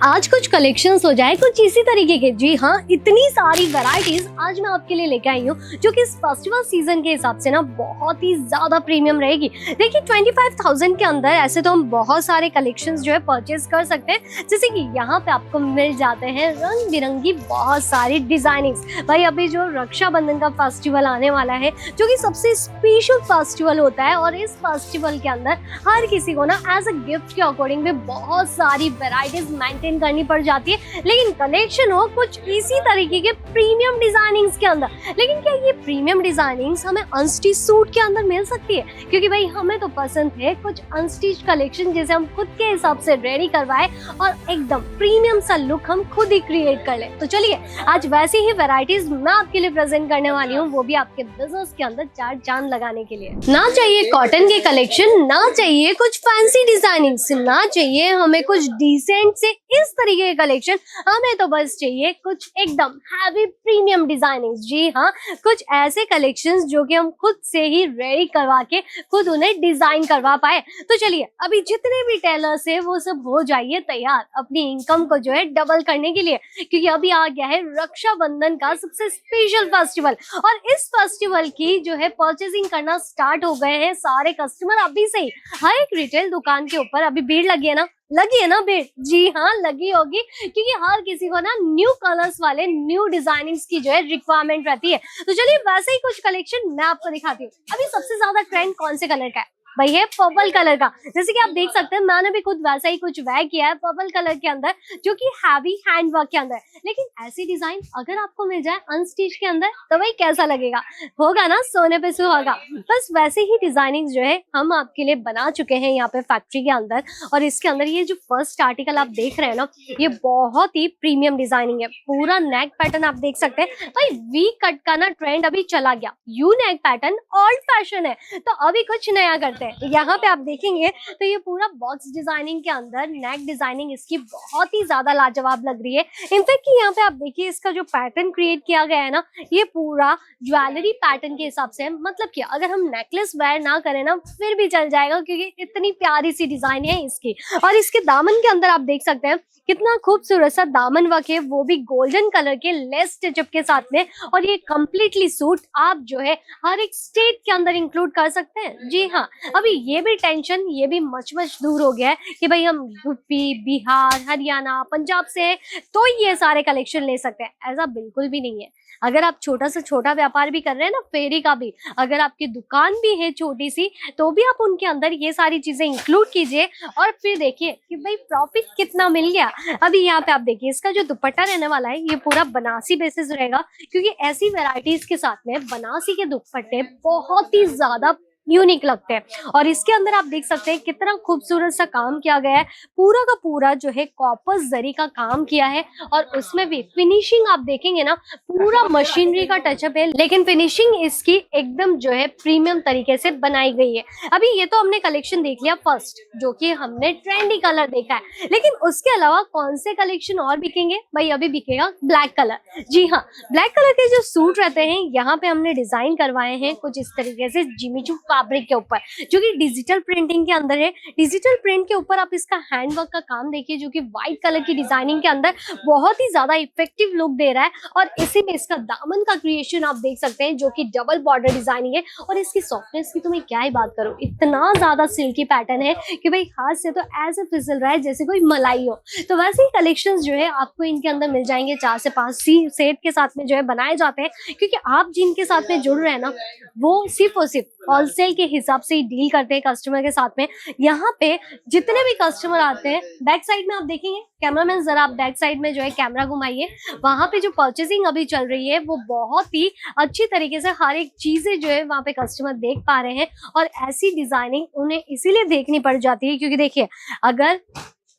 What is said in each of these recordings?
आज कुछ कलेक्शंस हो जाए कुछ इसी तरीके के। जी हाँ, इतनी सारी वैरायटीज आज मैं आपके लिए लेके आई हूँ जो कि इस फेस्टिवल सीजन के हिसाब से ना बहुत ही ज्यादा प्रीमियम रहेगी। देखिए 25,000 के अंदर ऐसे तो हम बहुत सारे कलेक्शंस जो है परचेज कर सकते हैं, जैसे कि यहाँ पे आपको मिल जाते हैं रंग बिरंगी बहुत सारी डिजाइनिंग्स। भाई अभी जो रक्षाबंधन का फेस्टिवल आने वाला है जो कि सबसे स्पेशल फेस्टिवल होता है, और इस फेस्टिवल के अंदर हर किसी को ना एज अ गिफ्ट के अकॉर्डिंग भी बहुत सारी वेराइटीज मेंटेन करनी पड़ जाती है, लेकिन कलेक्शन हो कुछ इसी तरीके के प्रीमियम डिजाइनिंग्स के अंदर। लेकिन क्या ये प्रीमियम डिजाइनिंग्स हमें अनस्टिच सूट के अंदर मिल सकती है? क्योंकि भाई हमें तो पसंद है कुछ अनस्टिच कलेक्शन जैसे हम खुद के हिसाब से रेडी करवाए और एकदम प्रीमियम सा लुक हम खुद ही क्रिएट कर ले। तो चलिए आज वैसी ही वेराइटीज मैं आपके लिए प्रेजेंट करने वाली हूँ, वो भी आपके बिजनेस के अंदर चार चांद लगाने के लिए। ना चाहिए कॉटन के कलेक्शन, ना चाहिए कुछ फैंसी डिजाइनिंग्स, ना चाहिए हमें कुछ डिसेंट से इस तरीके के कलेक्शन, हमें तो बस चाहिए कुछ एकदम हैवी प्रीमियम डिजाइनिंग्स। जी हाँ, कुछ ऐसे कलेक्शंस जो कि हम खुद से ही रेडी करवा के खुद उन्हें डिजाइन करवा पाए। तो चलिए अभी जितने भी टेलर्स है वो सब हो जाइए तैयार अपनी इनकम को जो है डबल करने के लिए, क्योंकि अभी आ गया है रक्षाबंधन का सबसे स्पेशल फेस्टिवल। और इस फेस्टिवल की जो है परचेजिंग करना स्टार्ट हो गए हैं सारे कस्टमर अभी से ही। हर एक रिटेल दुकान के ऊपर अभी भीड़ लगी है ना, लगी है ना भीड़? जी हाँ लगी होगी, क्योंकि हर किसी को ना न्यू कलर्स वाले न्यू डिजाइनिंग्स की जो है रिक्वायरमेंट रहती है। तो चलिए वैसे ही कुछ कलेक्शन मैं आपको दिखाती हूँ। अभी सबसे ज्यादा ट्रेंड कौन से कलर का है? भाई है पर्पल कलर का। जैसे कि आप देख सकते हैं मैंने भी खुद वैसा ही कुछ वेयर किया है पर्पल कलर के अंदर, जो कि हैवी हैंड वर्क के अंदर। लेकिन ऐसी डिजाइन अगर आपको मिल जाए अनस्टिच के अंदर तो भाई कैसा लगेगा? होगा ना सोने पे सुहागा। बस वैसे ही डिजाइनिंग जो है हम आपके लिए बना चुके हैं यहाँ पे फैक्ट्री के अंदर। और इसके अंदर ये जो फर्स्ट आर्टिकल आप देख रहे हैं ना, ये बहुत ही प्रीमियम डिजाइनिंग है। पूरा नेक पैटर्न आप देख सकते हैं। भाई वी कट का ना ट्रेंड अभी चला गया, you neck pattern old fashion है, तो अभी कुछ नया करते हैं। यहाँ पे आप देखेंगे तो ये पूरा बॉक्स डिजाइनिंग के अंदर नेक डिजाइनिंग इसकी बहुत ही ज्यादा लाजवाब लग रही है। इनफैक्ट यहाँ पे आप देखिए इसका जो पैटर्न क्रिएट किया गया है ना, ये पूरा ज्वेलरी पैटर्न के हिसाब से है। मतलब कि अगर हम नेकलेस वेयर ना करें ना फिर भी चल जाएगा, क्योंकि इतनी प्यारी सी डिजाइन है इसकी। और इसके दामन के अंदर आप देख सकते हैं कितना खूबसूरत सा दामन वर्क है, वो भी गोल्डन कलर के लेस स्टिचअप के साथ में। और ये कम्प्लीटली सूट आप जो है हर एक स्टेट के अंदर इंक्लूड कर सकते हैं। जी हाँ, अभी ये भी टेंशन ये भी मच दूर हो गया है कि भाई हम यूपी, बिहार, हरियाणा, पंजाब से तो ये सारे कलेक्शन ले सकते हैं। ऐसा बिल्कुल भी नहीं है। अगर आप छोटा से छोटा व्यापार भी कर रहे हैं ना, फेरी का भी, अगर आपकी दुकान भी है छोटी सी, तो भी आप उनके अंदर ये सारी चीजें इंक्लूड कीजिए और फिर देखिए कि भाई प्रॉफिट कितना मिल गया। अभी यहाँ पे आप देखिए इसका जो दुपट्टा रहने वाला है ये पूरा बनारसी बेसिस रहेगा, क्योंकि ऐसी वेराइटीज के साथ में बनारसी के दुपट्टे बहुत ही ज्यादा यूनिक लगते हैं। और इसके अंदर आप देख सकते हैं कितना खूबसूरत सा काम किया गया है। पूरा का पूरा जो है कॉपर जरी का काम किया है, और उसमें भी फिनिशिंग आप देखेंगे ना पूरा मशीनरी का टचअप है, लेकिन फिनिशिंग इसकी एकदम जो है प्रीमियम तरीके से बनाई गई है। अभी ये तो हमने कलेक्शन देख लिया फर्स्ट, जो कि हमने ट्रेंडी कलर देखा है, लेकिन उसके अलावा कौन से कलेक्शन और बिकेंगे? भाई अभी बिकेगा ब्लैक कलर। जी हाँ, ब्लैक कलर के जो सूट रहते हैं यहाँ पे हमने डिजाइन करवाए हैं कुछ इस तरीके से जिमीचू फैब्रिक के ऊपर, जो कि डिजिटल प्रिंटिंग के अंदर है। डिजिटल प्रिंट के ऊपर आप इसका हैंडवर्क का काम देखिए, जो कि व्हाइट कलर की डिजाइनिंग के अंदर बहुत ही ज्यादा इफेक्टिव लुक दे रहा है। और इसी में इसका दामन का क्रिएशन आप देख सकते हैं, जो कि डबल बॉर्डर डिजाइनिंग है। और इसकी सॉफ्टनेस की तो मैं क्या ही बात करूं, इतना ज्यादा सिल्की पैटर्न है कि भाई हाथ से तो ऐसे फिसल रहा है जैसे कोई मलाई हो। तो वैसे ही कलेक्शंस जो है आपको इनके अंदर मिल जाएंगे। 4 से 5 सेट के साथ में जो है बनाए जाते हैं, क्योंकि आप जिनके साथ में जुड़ रहे हैं ना वो सिर्फ और सिर्फ होलसेल के हिसाब से ही डील करते हैं कस्टमर के साथ में। यहाँ पे जितने भी कस्टमर आते हैं, बैक साइड में आप देखेंगे, कैमरामैन जरा आप बैक साइड में जो है कैमरा घुमाइए, वहां पे जो परचेसिंग अभी चल रही है वो बहुत ही अच्छी तरीके से हर एक चीजें जो है वहां पे कस्टमर देख पा रहे हैं। और ऐसी डिजाइनिंग उन्हें इसीलिए देखनी पड़ जाती है, क्योंकि देखिए अगर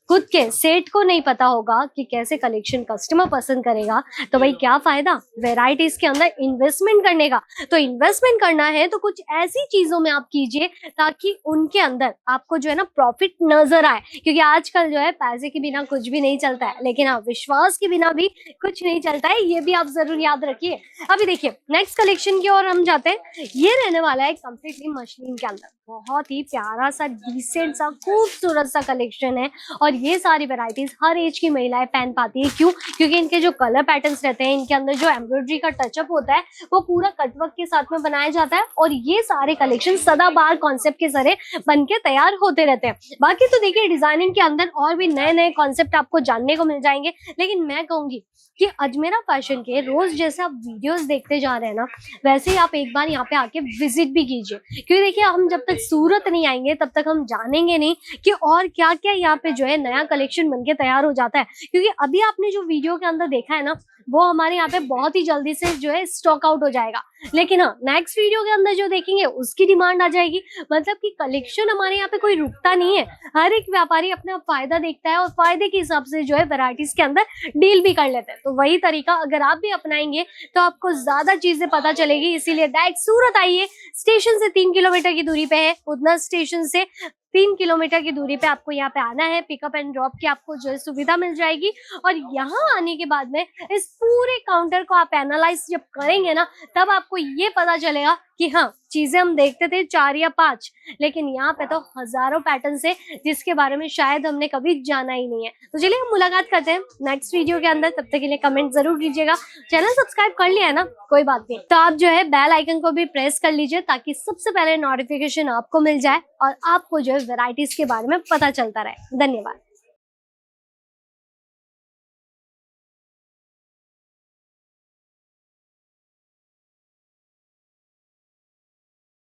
खुद के सेट को नहीं पता होगा कि कैसे कलेक्शन कस्टमर पसंद करेगा तो भाई क्या फायदा वैरायटीज के अंदर इन्वेस्टमेंट करने का। तो इन्वेस्टमेंट करना है तो कुछ ऐसी चीजों में आप कीजिए ताकि उनके अंदर आपको जो है ना प्रॉफिट नजर आए, क्योंकि आजकल जो है पैसे के बिना कुछ भी नहीं चलता है, लेकिन हाँ विश्वास के बिना भी कुछ नहीं चलता है, ये भी आप जरूर याद रखिए। अभी देखिए नेक्स्ट कलेक्शन की ओर हम जाते हैं। ये रहने वाला है कम्प्लीटली मशीन के अंदर, बहुत ही प्यारा सा डिसेंट सा खूबसूरत सा कलेक्शन है। और ये सारी वेराइटीज हर एज की महिलाएं पहन पाती है। क्यों? क्योंकि इनके जो कलर पैटर्न्स रहते हैं, इनके अंदर जो एम्ब्रॉयडरी का टचअप होता है वो पूरा कटवर्क के साथ में बनाया जाता है, और ये सारे कलेक्शन सदाबहार कॉन्सेप्ट के जरिए बन के तैयार होते रहते हैं। बाकी तो देखिए डिजाइनिंग के अंदर और भी नए नए कॉन्सेप्ट आपको जानने को मिल जाएंगे, लेकिन मैं कहूंगी कि अजमेरा फैशन के रोज जैसे आप वीडियोस देखते जा रहे हैं ना, वैसे ही आप एक बार यहाँ पे आके विजिट भी कीजिए। क्योंकि देखिए हम जब तक सूरत नहीं आएंगे तब तक हम जानेंगे नहीं कि और क्या क्या यहाँ पे जो है नया कलेक्शन बनके तैयार हो जाता है। क्योंकि अभी आपने जो वीडियो के अंदर देखा है ना, वो हमारे यहाँ पे बहुत ही जल्दी से जो है स्टॉक आउट हो जाएगा, लेकिन हाँ नेक्स्ट वीडियो के अंदर जो देखेंगे उसकी डिमांड आ जाएगी। मतलब कि कलेक्शन हमारे यहाँ पे कोई रुकता नहीं है, हर एक व्यापारी अपना फायदा देखता है और फायदे के हिसाब से जो है वैरायटीज के अंदर डील भी कर लेते हैं। तो वही तरीका अगर आप भी अपनाएंगे तो आपको ज्यादा चीजें पता चलेगी। इसीलिए डायरेक्ट सूरत आइए, स्टेशन से 3 किलोमीटर की दूरी पे है, उतना स्टेशन से 3 किलोमीटर की दूरी पे आपको यहाँ पे आना है। पिकअप एंड ड्रॉप की आपको जो है सुविधा मिल जाएगी, और यहाँ आने के बाद में इस पूरे काउंटर को आप एनालाइज जब करेंगे ना, तब आपको ये पता चलेगा कि हाँ चीजें हम देखते थे 4 या 5, लेकिन यहाँ पे तो हजारों पैटर्न है जिसके बारे में शायद हमने कभी जाना ही नहीं है। तो चलिए हम मुलाकात करते हैं नेक्स्ट वीडियो के अंदर, तब तक के लिए कमेंट जरूर कीजिएगा। चैनल सब्सक्राइब कर लिया है ना, कोई बात नहीं, तो आप जो है बेल आइकन को भी प्रेस कर लीजिए ताकि सबसे पहले नोटिफिकेशन आपको मिल जाए और आपको जो है वैरायटीज के बारे में पता चलता रहे। धन्यवाद।